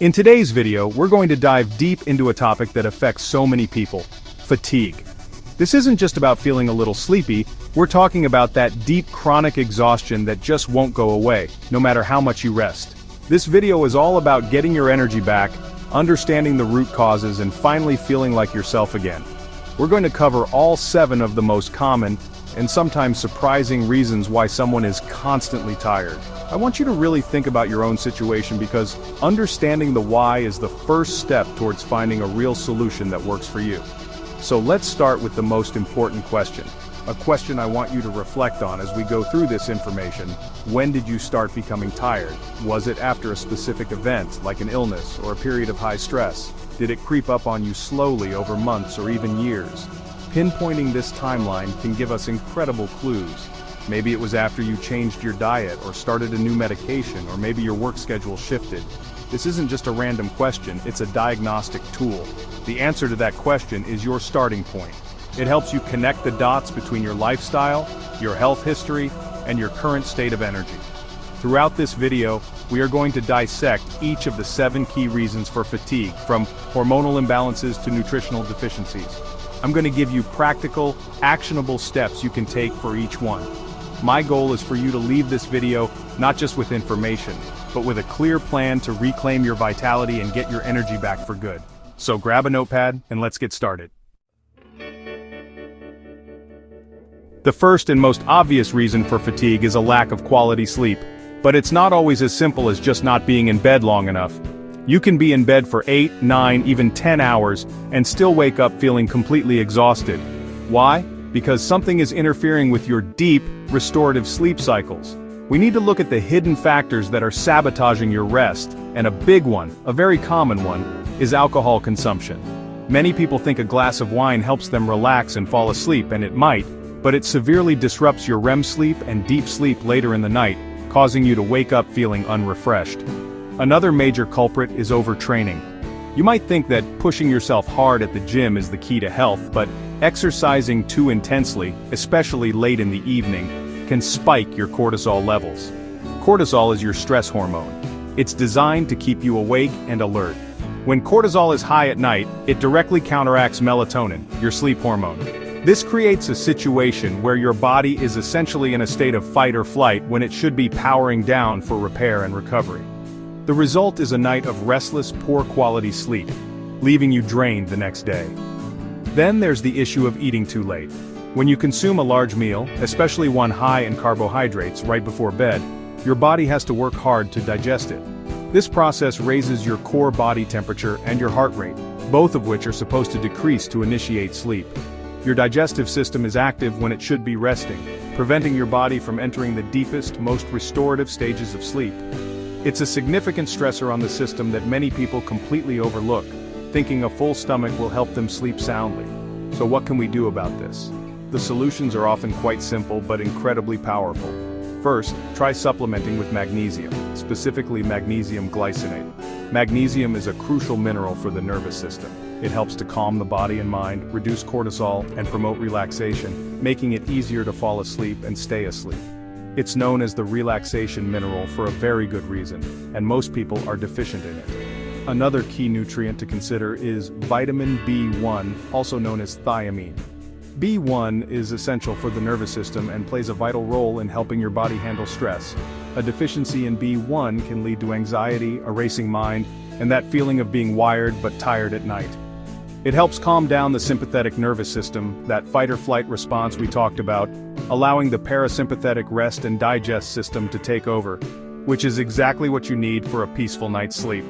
In today's video, we're going to dive deep into a topic that affects so many people: fatigue. This isn't just about feeling a little sleepy, we're talking about that deep chronic exhaustion that just won't go away, no matter how much you rest. This video is all about getting your energy back, understanding the root causes, and finally feeling like yourself again. We're going to cover all 7 of the most common, and sometimes surprising reasons why someone is constantly tired. I want you to really think about your own situation because understanding the why is the first step towards finding a real solution that works for you. So let's start with the most important question. A question I want you to reflect on as we go through this information. When did you start becoming tired? Was it after a specific event, like an illness or a period of high stress? Did it creep up on you slowly over months or even years? Pinpointing this timeline can give us incredible clues. Maybe it was after you changed your diet or started a new medication, or maybe your work schedule shifted. This isn't just a random question, it's a diagnostic tool. The answer to that question is your starting point. It helps you connect the dots between your lifestyle, your health history, and your current state of energy. Throughout this video, we are going to dissect each of the 7 key reasons for fatigue, from hormonal imbalances to nutritional deficiencies. I'm going to give you practical, actionable steps you can take for each one. My goal is for you to leave this video not just with information, but with a clear plan to reclaim your vitality and get your energy back for good. So grab a notepad and let's get started. The first and most obvious reason for fatigue is a lack of quality sleep. But it's not always as simple as just not being in bed long enough. You can be in bed for 8, 9, even 10 hours, and still wake up feeling completely exhausted. Why? Because something is interfering with your deep, restorative sleep cycles. We need to look at the hidden factors that are sabotaging your rest, and a big one, a very common one, is alcohol consumption. Many people think a glass of wine helps them relax and fall asleep, and it might, but it severely disrupts your REM sleep and deep sleep later in the night, causing you to wake up feeling unrefreshed. Another major culprit is overtraining. You might think that pushing yourself hard at the gym is the key to health, but exercising too intensely, especially late in the evening, can spike your cortisol levels. Cortisol is your stress hormone. It's designed to keep you awake and alert. When cortisol is high at night, it directly counteracts melatonin, your sleep hormone. This creates a situation where your body is essentially in a state of fight or flight when it should be powering down for repair and recovery. The result is a night of restless, poor quality sleep, leaving you drained the next day. Then there's the issue of eating too late. When you consume a large meal, especially one high in carbohydrates right before bed, your body has to work hard to digest it. This process raises your core body temperature and your heart rate, both of which are supposed to decrease to initiate sleep. Your digestive system is active when it should be resting, preventing your body from entering the deepest, most restorative stages of sleep. It's a significant stressor on the system that many people completely overlook, thinking a full stomach will help them sleep soundly. So what can we do about this? The solutions are often quite simple but incredibly powerful. First, try supplementing with magnesium, specifically magnesium glycinate. Magnesium is a crucial mineral for the nervous system. It helps to calm the body and mind, reduce cortisol, and promote relaxation, making it easier to fall asleep and stay asleep. It's known as the relaxation mineral for a very good reason, and most people are deficient in it. Another key nutrient to consider is vitamin B1, also known as thiamine. B1 is essential for the nervous system and plays a vital role in helping your body handle stress. A deficiency in B1 can lead to anxiety, a racing mind, and that feeling of being wired but tired at night. It helps calm down the sympathetic nervous system, that fight-or-flight response we talked about, allowing the parasympathetic rest and digest system to take over, which is exactly what you need for a peaceful night's sleep.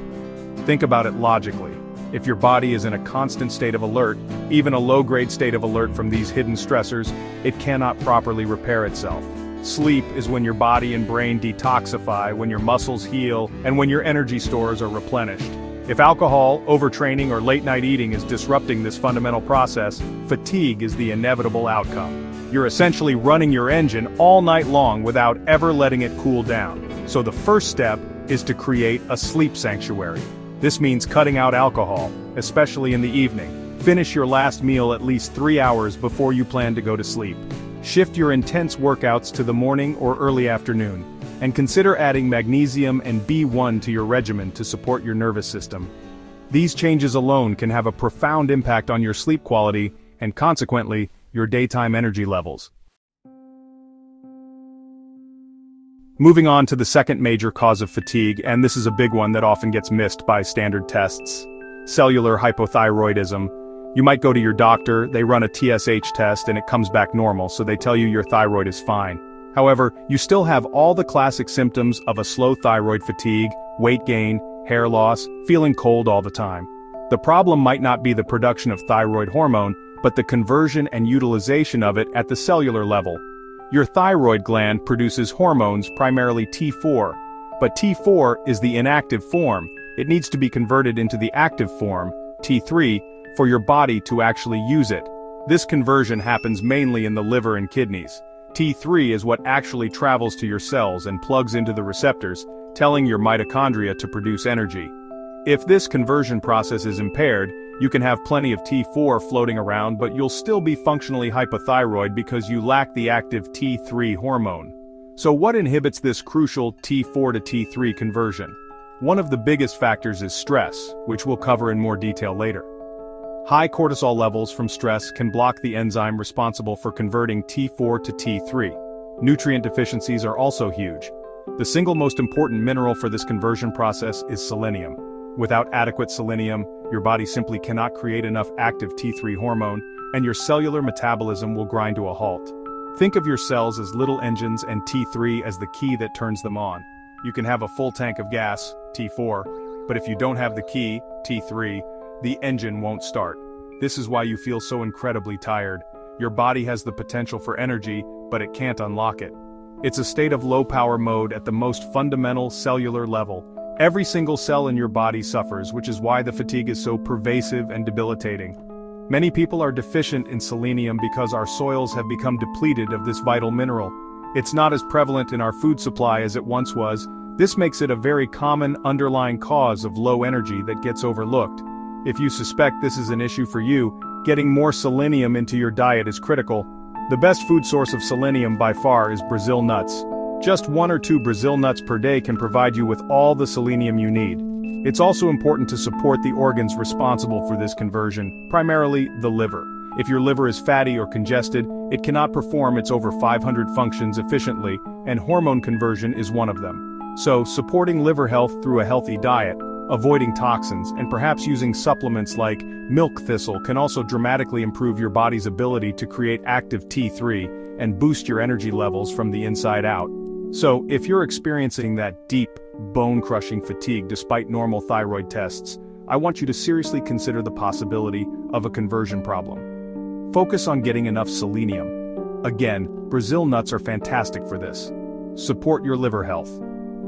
Think about it logically. If your body is in a constant state of alert, even a low-grade state of alert from these hidden stressors, it cannot properly repair itself. Sleep is when your body and brain detoxify, when your muscles heal, and when your energy stores are replenished. If alcohol, overtraining, or late-night eating is disrupting this fundamental process, fatigue is the inevitable outcome. You're essentially running your engine all night long without ever letting it cool down. So the first step is to create a sleep sanctuary. This means cutting out alcohol, especially in the evening. Finish your last meal at least 3 hours before you plan to go to sleep. Shift your intense workouts to the morning or early afternoon. And consider adding magnesium and B1 to your regimen to support your nervous system. These changes alone can have a profound impact on your sleep quality and consequently, your daytime energy levels. Moving on to the second major cause of fatigue, and this is a big one that often gets missed by standard tests. Cellular hypothyroidism. You might go to your doctor, they run a TSH test and it comes back normal, so they tell you your thyroid is fine. However, you still have all the classic symptoms of a slow thyroid: fatigue, weight gain, hair loss, feeling cold all the time. The problem might not be the production of thyroid hormone, but the conversion and utilization of it at the cellular level. Your thyroid gland produces hormones, primarily T4, but T4 is the inactive form. It needs to be converted into the active form, T3, for your body to actually use it. This conversion happens mainly in the liver and kidneys. T3 is what actually travels to your cells and plugs into the receptors, telling your mitochondria to produce energy. If this conversion process is impaired, you can have plenty of T4 floating around, but you'll still be functionally hypothyroid because you lack the active T3 hormone. So what inhibits this crucial T4 to T3 conversion? One of the biggest factors is stress, which we'll cover in more detail later. High cortisol levels from stress can block the enzyme responsible for converting T4 to T3. Nutrient deficiencies are also huge. The single most important mineral for this conversion process is selenium. Without adequate selenium, your body simply cannot create enough active T3 hormone, and your cellular metabolism will grind to a halt. Think of your cells as little engines and T3 as the key that turns them on. You can have a full tank of gas, T4, but if you don't have the key, T3, the engine won't start. This is why you feel so incredibly tired. Your body has the potential for energy, but it can't unlock it. It's a state of low power mode at the most fundamental cellular level. Every single cell in your body suffers, which is why the fatigue is so pervasive and debilitating. Many people are deficient in selenium because our soils have become depleted of this vital mineral. It's not as prevalent in our food supply as it once was. This makes it a very common underlying cause of low energy that gets overlooked. If you suspect this is an issue for you, getting more selenium into your diet is critical. The best food source of selenium by far is Brazil nuts. Just 1 or 2 Brazil nuts per day can provide you with all the selenium you need. It's also important to support the organs responsible for this conversion, primarily the liver. If your liver is fatty or congested, it cannot perform its over 500 functions efficiently, and hormone conversion is one of them. So, supporting liver health through a healthy diet, avoiding toxins, and perhaps using supplements like milk thistle can also dramatically improve your body's ability to create active T3 and boost your energy levels from the inside out. So, if you're experiencing that deep, bone-crushing fatigue despite normal thyroid tests, I want you to seriously consider the possibility of a conversion problem. Focus on getting enough selenium. Again, Brazil nuts are fantastic for this. Support your liver health.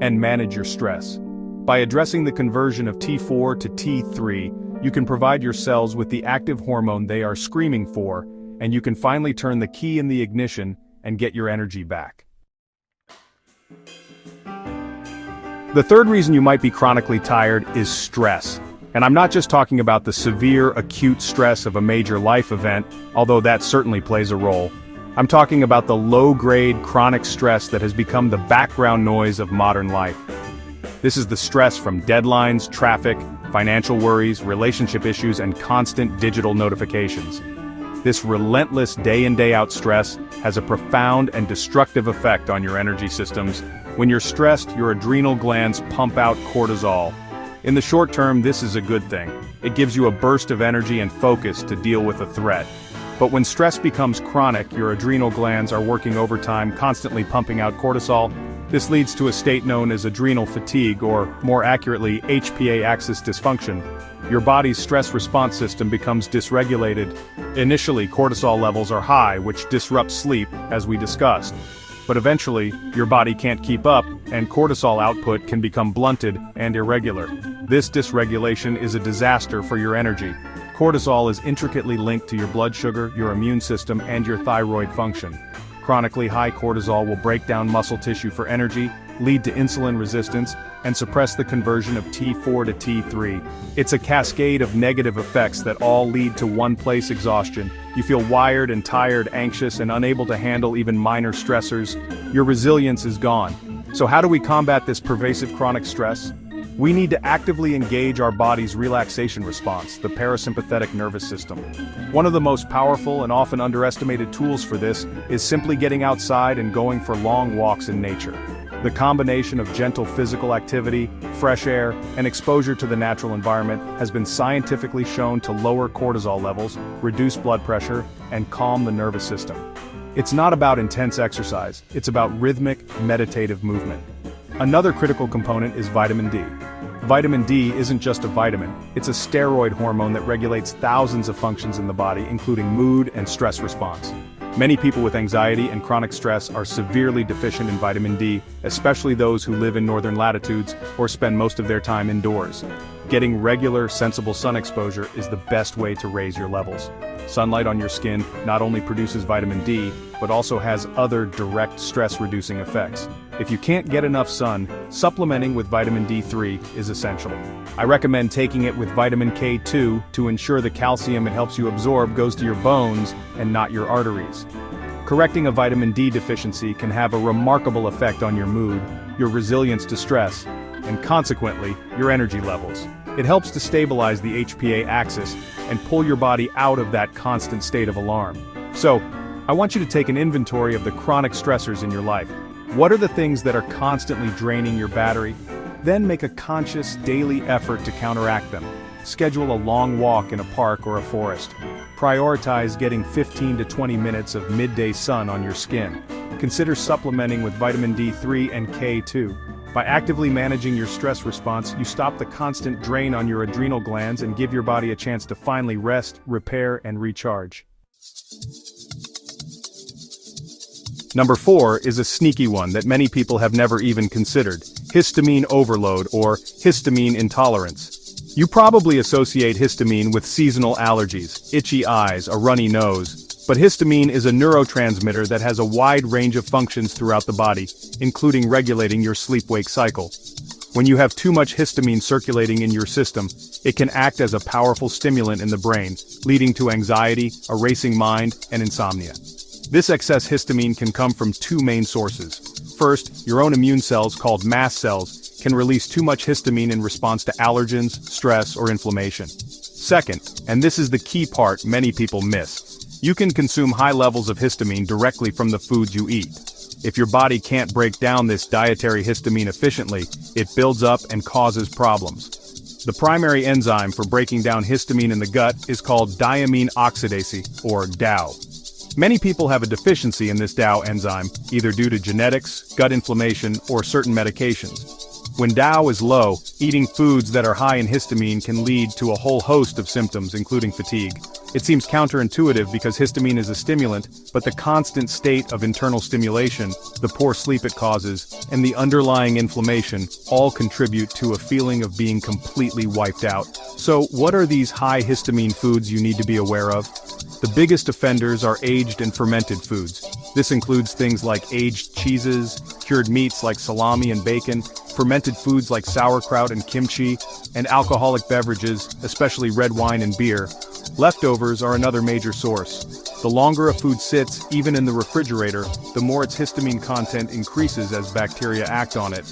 And manage your stress. By addressing the conversion of T4 to T3, you can provide your cells with the active hormone they are screaming for, and you can finally turn the key in the ignition and get your energy back. The third reason you might be chronically tired is stress. And I'm not just talking about the severe, acute stress of a major life event, although that certainly plays a role. I'm talking about the low-grade, chronic stress that has become the background noise of modern life. This is the stress from deadlines, traffic, financial worries, relationship issues, and constant digital notifications. This relentless day in day out stress has a profound and destructive effect on your energy systems. When you're stressed, your adrenal glands pump out cortisol. In the short term, this is a good thing. It gives you a burst of energy and focus to deal with a threat. But when stress becomes chronic, your adrenal glands are working overtime, constantly pumping out cortisol. This leads to a state known as adrenal fatigue, or more accurately, HPA axis dysfunction. Your body's stress response system becomes dysregulated. Initially, cortisol levels are high, which disrupts sleep, as we discussed. But eventually, your body can't keep up, and cortisol output can become blunted and irregular. This dysregulation is a disaster for your energy. Cortisol is intricately linked to your blood sugar, your immune system, and your thyroid function. Chronically high cortisol will break down muscle tissue for energy, lead to insulin resistance, and suppress the conversion of T4 to T3. It's a cascade of negative effects that all lead to one-place exhaustion. You feel wired and tired, anxious, and unable to handle even minor stressors. Your resilience is gone. So how do we combat this pervasive chronic stress? We need to actively engage our body's relaxation response, the parasympathetic nervous system. One of the most powerful and often underestimated tools for this is simply getting outside and going for long walks in nature. The combination of gentle physical activity, fresh air, and exposure to the natural environment has been scientifically shown to lower cortisol levels, reduce blood pressure, and calm the nervous system. It's not about intense exercise, it's about rhythmic, meditative movement. Another critical component is vitamin D. Vitamin D isn't just a vitamin, it's a steroid hormone that regulates thousands of functions in the body, including mood and stress response. Many people with anxiety and chronic stress are severely deficient in vitamin D, especially those who live in northern latitudes or spend most of their time indoors. Getting regular, sensible sun exposure is the best way to raise your levels. Sunlight on your skin not only produces vitamin D, but also has other direct stress-reducing effects. If you can't get enough sun, supplementing with vitamin D3 is essential. I recommend taking it with vitamin K2 to ensure the calcium it helps you absorb goes to your bones and not your arteries. Correcting a vitamin D deficiency can have a remarkable effect on your mood, your resilience to stress, and consequently, your energy levels. It helps to stabilize the HPA axis and pull your body out of that constant state of alarm. So, I want you to take an inventory of the chronic stressors in your life. What are the things that are constantly draining your battery? Then make a conscious daily effort to counteract them. Schedule a long walk in a park or a forest. Prioritize getting 15 to 20 minutes of midday sun on your skin. Consider supplementing with vitamin D3 and K2. By actively managing your stress response, you stop the constant drain on your adrenal glands and give your body a chance to finally rest, repair, and recharge. Number 4 is a sneaky one that many people have never even considered: histamine overload or histamine intolerance. You probably associate histamine with seasonal allergies, itchy eyes, a runny nose, but histamine is a neurotransmitter that has a wide range of functions throughout the body, including regulating your sleep-wake cycle. When you have too much histamine circulating in your system, it can act as a powerful stimulant in the brain, leading to anxiety, a racing mind, and insomnia. This excess histamine can come from two main sources. First, your own immune cells, called mast cells, can release too much histamine in response to allergens, stress, or inflammation. Second, and this is the key part many people miss, you can consume high levels of histamine directly from the foods you eat. If your body can't break down this dietary histamine efficiently, it builds up and causes problems. The primary enzyme for breaking down histamine in the gut is called diamine oxidase, or DAO. Many people have a deficiency in this DAO enzyme, either due to genetics, gut inflammation, or certain medications. When DAO is low, eating foods that are high in histamine can lead to a whole host of symptoms, including fatigue. It seems counterintuitive because histamine is a stimulant, but the constant state of internal stimulation, the poor sleep it causes, and the underlying inflammation all contribute to a feeling of being completely wiped out. So, what are these high histamine foods you need to be aware of? The biggest offenders are aged and fermented foods. This includes things like aged cheeses, cured meats like salami and bacon, fermented foods like sauerkraut and kimchi, and alcoholic beverages, especially red wine and beer. Leftovers are another major source. The longer a food sits, even in the refrigerator, the more its histamine content increases as bacteria act on it.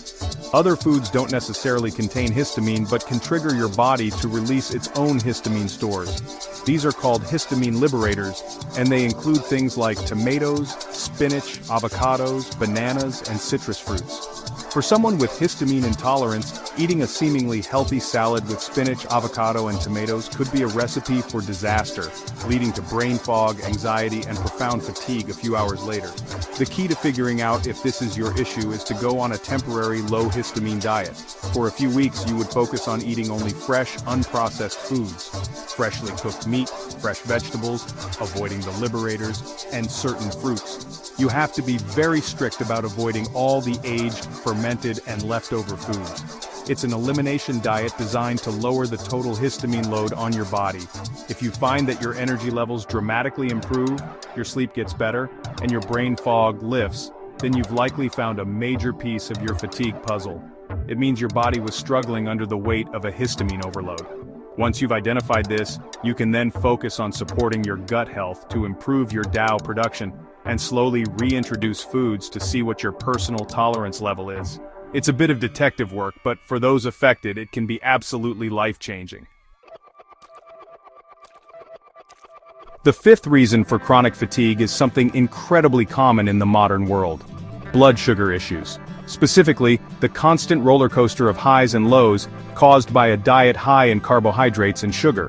Other foods don't necessarily contain histamine but can trigger your body to release its own histamine stores. These are called histamine liberators, and they include things like tomatoes, spinach, avocados, bananas, and citrus fruits. For someone with histamine intolerance, eating a seemingly healthy salad with spinach, avocado, and tomatoes could be a recipe for disaster, leading to brain fog, anxiety, and profound fatigue a few hours later. The key to figuring out if this is your issue is to go on a temporary low histamine diet. For a few weeks, you would focus on eating only fresh, unprocessed foods, freshly cooked meat, fresh vegetables, avoiding the liberators, and certain fruits. You have to be very strict about avoiding all the aged, fermented, and leftover foods. It's an elimination diet designed to lower the total histamine load on your body. If you find that your energy levels dramatically improve, your sleep gets better, and your brain fog lifts, then you've likely found a major piece of your fatigue puzzle. It means your body was struggling under the weight of a histamine overload. Once you've identified this, you can then focus on supporting your gut health to improve your DAO production and slowly reintroduce foods to see what your personal tolerance level is. It's a bit of detective work, but for those affected, it can be absolutely life-changing. The fifth reason for chronic fatigue is something incredibly common in the modern world: blood sugar issues. Specifically, the constant roller coaster of highs and lows caused by a diet high in carbohydrates and sugar.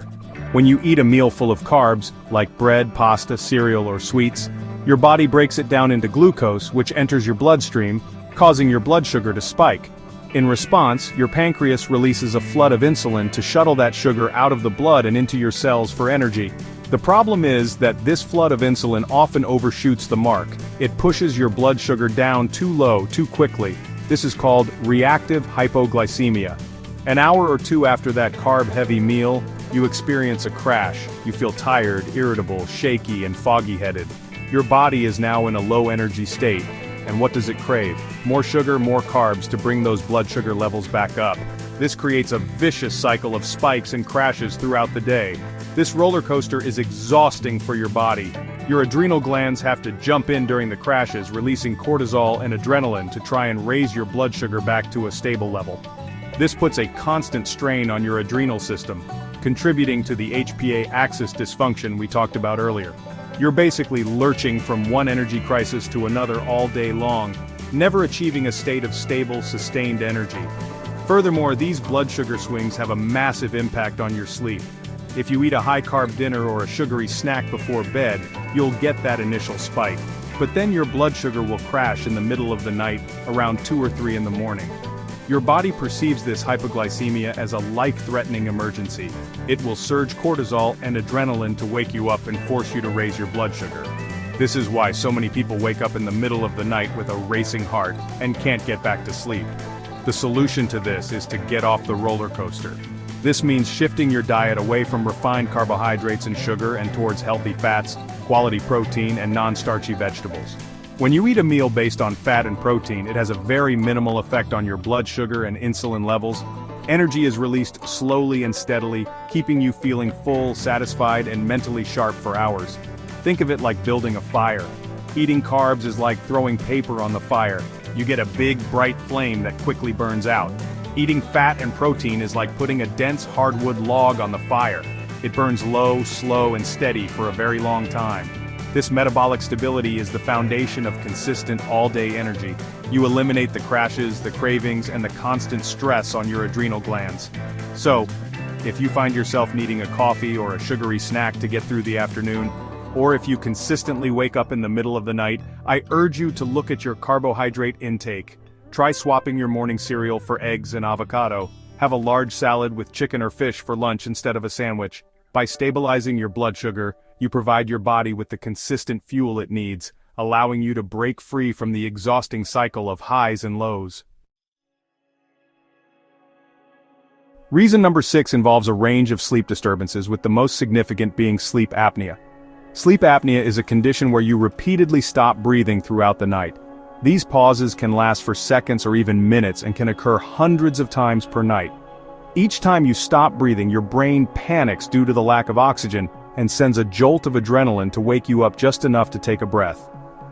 When you eat a meal full of carbs, like bread, pasta, cereal, or sweets, your body breaks it down into glucose, which enters your bloodstream, causing your blood sugar to spike. In response, your pancreas releases a flood of insulin to shuttle that sugar out of the blood and into your cells for energy. The problem is that this flood of insulin often overshoots the mark. It pushes your blood sugar down too low too quickly. This is called reactive hypoglycemia. An hour or two after that carb-heavy meal, you experience a crash. You feel tired, irritable, shaky, and foggy-headed. Your body is now in a low-energy state. And what does it crave? More sugar, more carbs to bring those blood sugar levels back up. This creates a vicious cycle of spikes and crashes throughout the day. This roller coaster is exhausting for your body. Your adrenal glands have to jump in during the crashes, releasing cortisol and adrenaline to try and raise your blood sugar back to a stable level. This puts a constant strain on your adrenal system, contributing to the HPA axis dysfunction we talked about earlier. You're basically lurching from one energy crisis to another all day long, never achieving a state of stable, sustained energy. Furthermore, these blood sugar swings have a massive impact on your sleep. If you eat a high-carb dinner or a sugary snack before bed, you'll get that initial spike. But then your blood sugar will crash in the middle of the night, around 2 or 3 in the morning. Your body perceives this hypoglycemia as a life-threatening emergency. It will surge cortisol and adrenaline to wake you up and force you to raise your blood sugar. This is why so many people wake up in the middle of the night with a racing heart and can't get back to sleep. The solution to this is to get off the roller coaster. This means shifting your diet away from refined carbohydrates and sugar and towards healthy fats, quality protein, and non-starchy vegetables. When you eat a meal based on fat and protein, it has a very minimal effect on your blood sugar and insulin levels. Energy is released slowly and steadily, keeping you feeling full, satisfied, and mentally sharp for hours. Think of it like building a fire. Eating carbs is like throwing paper on the fire. You get a big, bright flame that quickly burns out. Eating fat and protein is like putting a dense hardwood log on the fire. It burns low, slow, and steady for a very long time. This metabolic stability is the foundation of consistent all-day energy. You eliminate the crashes, the cravings, and the constant stress on your adrenal glands. So, if you find yourself needing a coffee or a sugary snack to get through the afternoon, or if you consistently wake up in the middle of the night, I urge you to look at your carbohydrate intake. Try swapping your morning cereal for eggs and avocado. Have a large salad with chicken or fish for lunch instead of a sandwich. By stabilizing your blood sugar, you provide your body with the consistent fuel it needs, allowing you to break free from the exhausting cycle of highs and lows. Reason number 6 involves a range of sleep disturbances, with the most significant being sleep apnea. Sleep apnea is a condition where you repeatedly stop breathing throughout the night. These pauses can last for seconds or even minutes and can occur hundreds of times per night. Each time you stop breathing, your brain panics due to the lack of oxygen and sends a jolt of adrenaline to wake you up just enough to take a breath.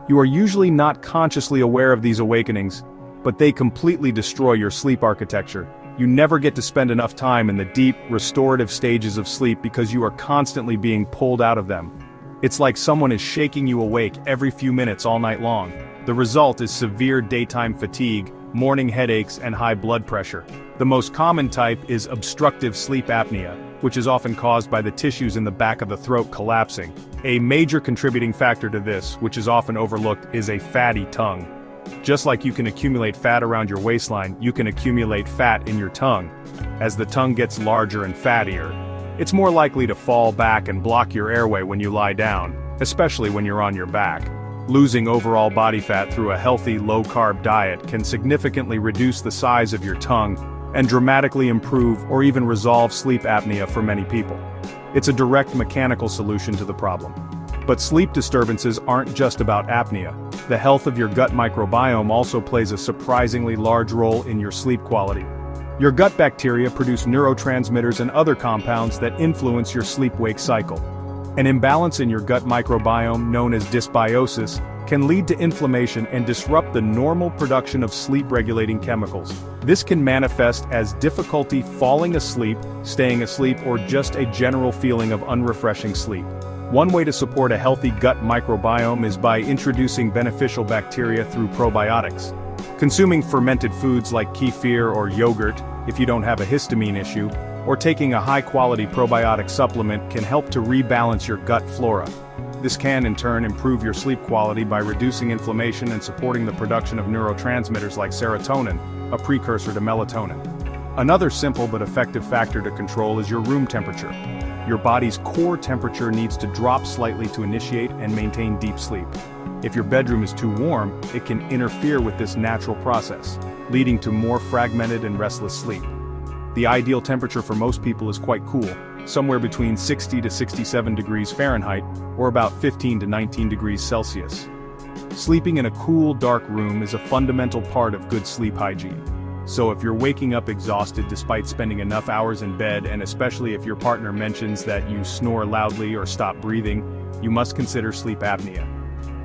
You are usually not consciously aware of these awakenings, but they completely destroy your sleep architecture. You never get to spend enough time in the deep, restorative stages of sleep because you are constantly being pulled out of them. It's like someone is shaking you awake every few minutes all night long. The result is severe daytime fatigue, morning headaches, and high blood pressure. The most common type is obstructive sleep apnea, which is often caused by the tissues in the back of the throat collapsing. A major contributing factor to this, which is often overlooked, is a fatty tongue. Just like you can accumulate fat around your waistline, you can accumulate fat in your tongue. As the tongue gets larger and fattier, it's more likely to fall back and block your airway when you lie down, especially when you're on your back. Losing overall body fat through a healthy, low-carb diet can significantly reduce the size of your tongue and dramatically improve or even resolve sleep apnea for many people. It's a direct mechanical solution to the problem. But sleep disturbances aren't just about apnea. The health of your gut microbiome also plays a surprisingly large role in your sleep quality. Your gut bacteria produce neurotransmitters and other compounds that influence your sleep-wake cycle. An imbalance in your gut microbiome, known as dysbiosis, can lead to inflammation and disrupt the normal production of sleep-regulating chemicals. This can manifest as difficulty falling asleep, staying asleep, or just a general feeling of unrefreshing sleep. One way to support a healthy gut microbiome is by introducing beneficial bacteria through probiotics. Consuming fermented foods like kefir or yogurt, if you don't have a histamine issue, or taking a high-quality probiotic supplement can help to rebalance your gut flora. This can, in turn, improve your sleep quality by reducing inflammation and supporting the production of neurotransmitters like serotonin, a precursor to melatonin. Another simple but effective factor to control is your room temperature. Your body's core temperature needs to drop slightly to initiate and maintain deep sleep. If your bedroom is too warm, it can interfere with this natural process, leading to more fragmented and restless sleep. The ideal temperature for most people is quite cool, somewhere between 60 to 67 degrees Fahrenheit, or about 15 to 19 degrees Celsius. Sleeping in a cool, dark room is a fundamental part of good sleep hygiene. So if you're waking up exhausted despite spending enough hours in bed, and especially if your partner mentions that you snore loudly or stop breathing, you must consider sleep apnea.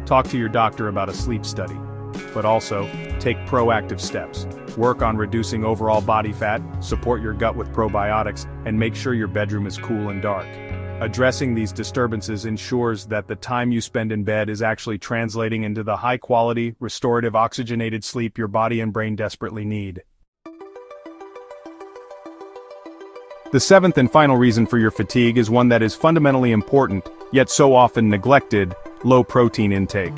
Talk to your doctor about a sleep study. But also, take proactive steps. Work on reducing overall body fat, support your gut with probiotics, and make sure your bedroom is cool and dark. Addressing these disturbances ensures that the time you spend in bed is actually translating into the high-quality, restorative, oxygenated sleep your body and brain desperately need. The seventh and final reason for your fatigue is one that is fundamentally important, yet so often neglected: low protein intake.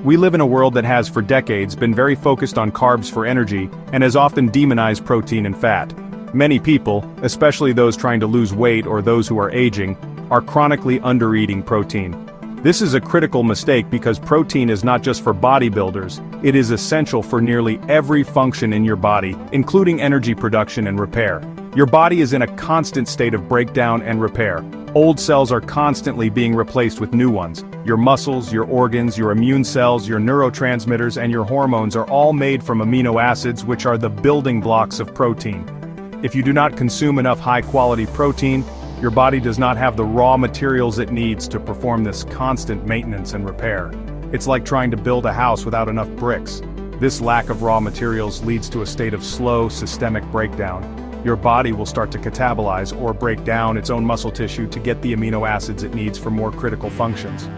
We live in a world that has for decades been very focused on carbs for energy and has often demonized protein and fat. Many people, especially those trying to lose weight or those who are aging, are chronically undereating protein. This is a critical mistake because protein is not just for bodybuilders, it is essential for nearly every function in your body, including energy production and repair. Your body is in a constant state of breakdown and repair. Old cells are constantly being replaced with new ones. Your muscles, your organs, your immune cells, your neurotransmitters, and your hormones are all made from amino acids, which are the building blocks of protein. If you do not consume enough high-quality protein, your body does not have the raw materials it needs to perform this constant maintenance and repair. It's like trying to build a house without enough bricks. This lack of raw materials leads to a state of slow, systemic breakdown. Your body will start to catabolize or break down its own muscle tissue to get the amino acids it needs for more critical functions.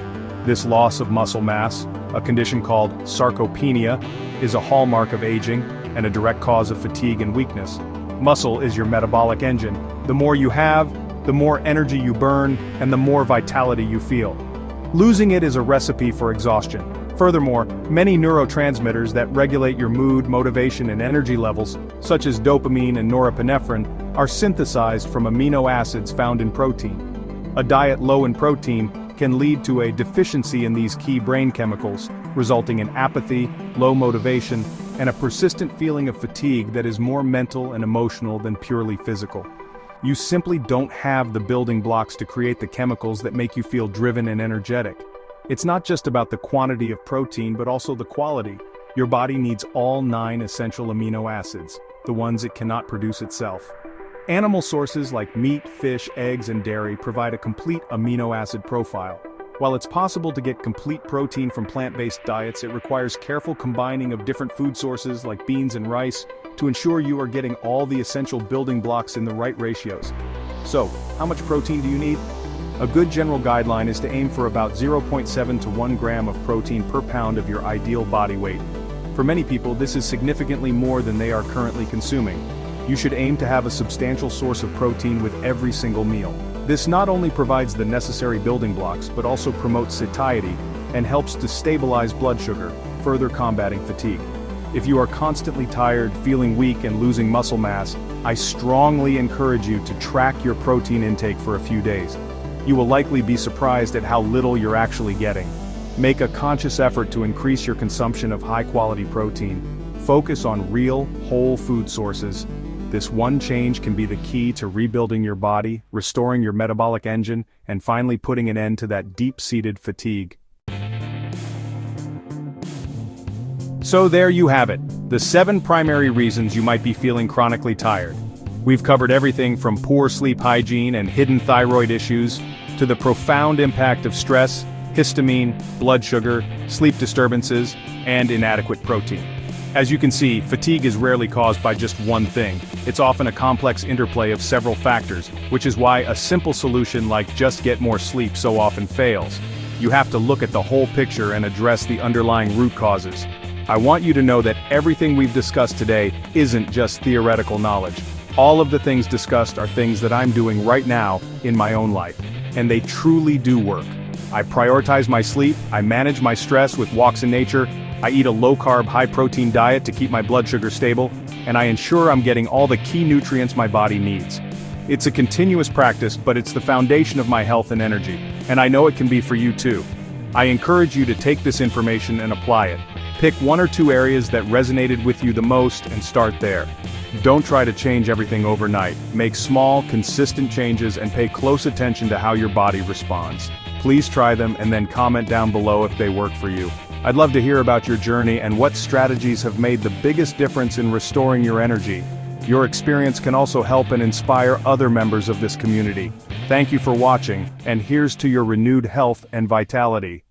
This loss of muscle mass, a condition called sarcopenia, is a hallmark of aging and a direct cause of fatigue and weakness. Muscle is your metabolic engine. The more you have, the more energy you burn, and the more vitality you feel. Losing it is a recipe for exhaustion. Furthermore, many neurotransmitters that regulate your mood, motivation, and energy levels, such as dopamine and norepinephrine, are synthesized from amino acids found in protein. A diet low in protein can lead to a deficiency in these key brain chemicals, resulting in apathy, low motivation, and a persistent feeling of fatigue that is more mental and emotional than purely physical. You simply don't have the building blocks to create the chemicals that make you feel driven and energetic. It's not just about the quantity of protein but also the quality. Your body needs all 9 essential amino acids, the ones it cannot produce itself. Animal sources like meat, fish, eggs, and dairy provide a complete amino acid profile. While it's possible to get complete protein from plant-based diets, it requires careful combining of different food sources like beans and rice to ensure you are getting all the essential building blocks in the right ratios. So, how much protein do you need? A good general guideline is to aim for about 0.7 to 1 gram of protein per pound of your ideal body weight. For many people, this is significantly more than they are currently consuming. You should aim to have a substantial source of protein with every single meal. This not only provides the necessary building blocks but also promotes satiety and helps to stabilize blood sugar, further combating fatigue. If you are constantly tired, feeling weak, and losing muscle mass, I strongly encourage you to track your protein intake for a few days. You will likely be surprised at how little you're actually getting. Make a conscious effort to increase your consumption of high-quality protein. Focus on real, whole food sources. This one change can be the key to rebuilding your body, restoring your metabolic engine, and finally putting an end to that deep-seated fatigue. So there you have it, the 7 primary reasons you might be feeling chronically tired. We've covered everything from poor sleep hygiene and hidden thyroid issues, to the profound impact of stress, histamine, blood sugar, sleep disturbances, and inadequate protein. As you can see, fatigue is rarely caused by just one thing. It's often a complex interplay of several factors, which is why a simple solution like just get more sleep so often fails. You have to look at the whole picture and address the underlying root causes. I want you to know that everything we've discussed today isn't just theoretical knowledge. All of the things discussed are things that I'm doing right now in my own life, and they truly do work. I prioritize my sleep, I manage my stress with walks in nature, I eat a low-carb, high-protein diet to keep my blood sugar stable, and I ensure I'm getting all the key nutrients my body needs. It's a continuous practice, but it's the foundation of my health and energy, and I know it can be for you too. I encourage you to take this information and apply it. Pick one or two areas that resonated with you the most and start there. Don't try to change everything overnight. Make small, consistent changes and pay close attention to how your body responds. Please try them and then comment down below if they work for you. I'd love to hear about your journey and what strategies have made the biggest difference in restoring your energy. Your experience can also help and inspire other members of this community. Thank you for watching, and here's to your renewed health and vitality.